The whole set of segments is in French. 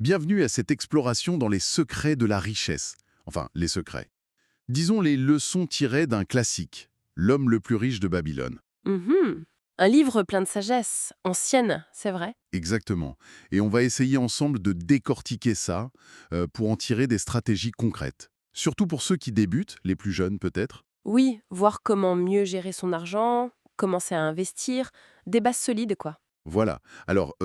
Bienvenue à cette exploration dans les secrets de la richesse. Enfin, les secrets. Disons les leçons tirées d'un classique, L'homme le plus riche de Babylone. Mhm. Un livre plein de sagesse, ancienne, c'est vrai. Exactement. Et on va essayer ensemble de décortiquer ça pour en tirer des stratégies concrètes. Surtout pour ceux qui débutent, les plus jeunes peut-être. Oui, voir comment mieux gérer son argent, commencer à investir, des bases solides, quoi. Voilà. Alors,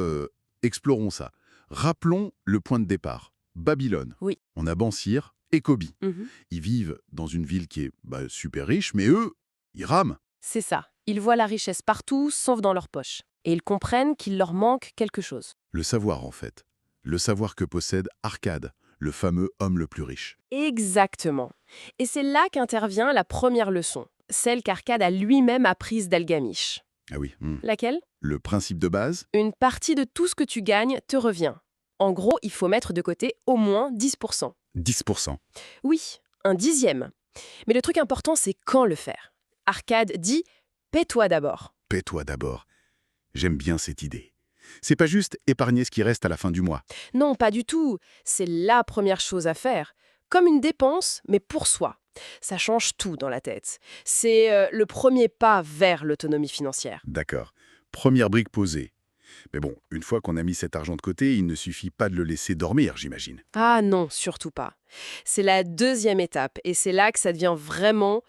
explorons ça. Rappelons le point de départ. Babylone. Oui. On a Bansir et Kobi. Mhm. Ils vivent dans une ville qui est super riche, mais eux, ils rament. C'est ça. Ils voient la richesse partout, sauf dans leur poche. Et ils comprennent qu'il leur manque quelque chose. Le savoir, en fait. Le savoir que possède Arcade, le fameux homme le plus riche. Exactement. Et c'est là qu'intervient la première leçon, celle qu'Arcade a lui-même apprise d'Algamish. Ah oui. Laquelle? Le principe de base, Une partie de tout ce que tu gagnes te revient. En gros, il faut mettre de côté au moins 10%. 10%. Oui, un dixième. Mais le truc important, c'est quand le faire. Arcade dit « paie-toi d'abord Paie-toi d'abord. J'aime bien cette idée. C'est pas juste épargner ce qui reste à la fin du mois. ». Non, pas du tout. C'est la première chose à faire. Comme une dépense, mais pour soi. Ça change tout dans la tête. C'est le premier pas vers l'autonomie financière. D'accord. Première brique posée. Mais bon, une fois qu'on a mis cet argent de côté, il ne suffit pas de le laisser dormir, j'imagine. Ah non, surtout pas. C'est la deuxième étape, et c'est là que ça devient vraiment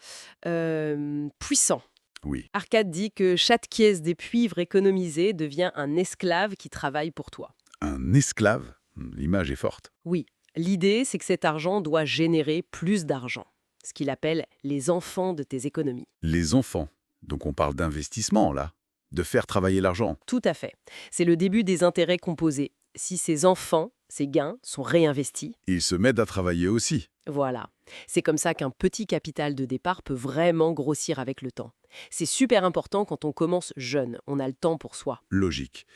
puissant. Oui. Arcade dit que chaque pièce des cuivres économisée devient un esclave qui travaille pour toi. Un esclave. L'image est forte. Oui, l'idée, c'est que cet argent doit générer plus d'argent, ce qu'il appelle les enfants de tes économies. Les enfants. Donc on parle d'investissement, là. De faire travailler l'argent. Tout à fait. C'est le début des intérêts composés. Si ces enfants, ces gains, sont réinvestis, Ils se mettent à travailler aussi. voilà. C'est comme ça qu'un petit capital de départ peut vraiment grossir avec le temps. C'est super important quand on commence jeune, on a le temps pour soi. Logique.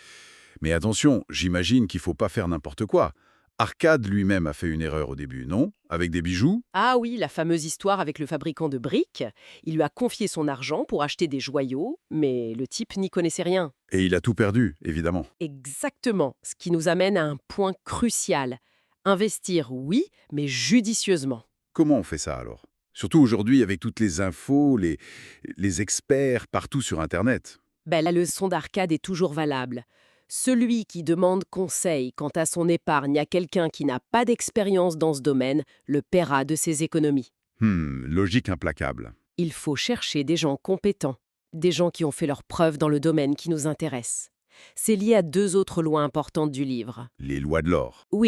Mais attention, j'imagine qu'il faut pas faire n'importe quoi. Arcade lui-même a fait une erreur au début, non? Avec des bijoux? Ah oui, la fameuse histoire avec le fabricant de briques. Il lui a confié son argent pour acheter des joyaux, mais le type n'y connaissait rien. Et il a tout perdu, évidemment. Exactement, ce qui nous amène à un point crucial. Investir, oui, mais judicieusement. Comment on fait ça alors? Surtout aujourd'hui avec toutes les infos, les experts partout sur Internet. Ben, la leçon d'Arcade est toujours valable. Celui qui demande conseil quant à son épargne à quelqu'un qui n'a pas d'expérience dans ce domaine le paiera de ses économies. Logique implacable. Il faut chercher des gens compétents, des gens qui ont fait leurs preuves dans le domaine qui nous intéresse. C'est lié à deux autres lois importantes du livre. Les lois de l'or. Oui,